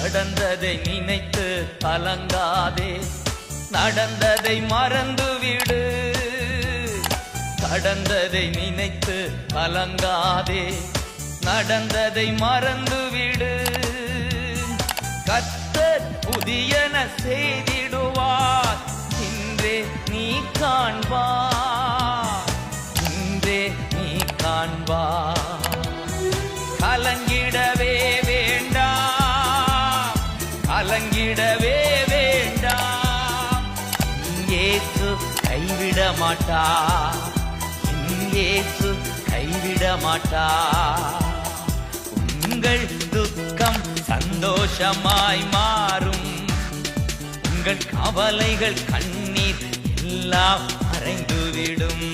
கடந்ததை நினைத்து கலங்காதே, நடந்ததை மறந்துவிடு. கடந்ததை நினைத்து கலங்காதே, நடந்ததை மறந்துவிடு. கர்த்தர் புதியன செய்திடுவார், இன்றே நீ காண்பார், இன்றே நீ காண்பார். கலங்கிடவே வேண்டாம், கலங்கிடவே வேண்டாம். இயேசு கைவிட மாட்டார், இயேசு கைவிட மாட்டார். உங்கள் துக்கம் சந்தோஷமாய் மாறும், உங்கள் கவலைகள் கண்ணீர் எல்லாம் மறைந்துவிடும்.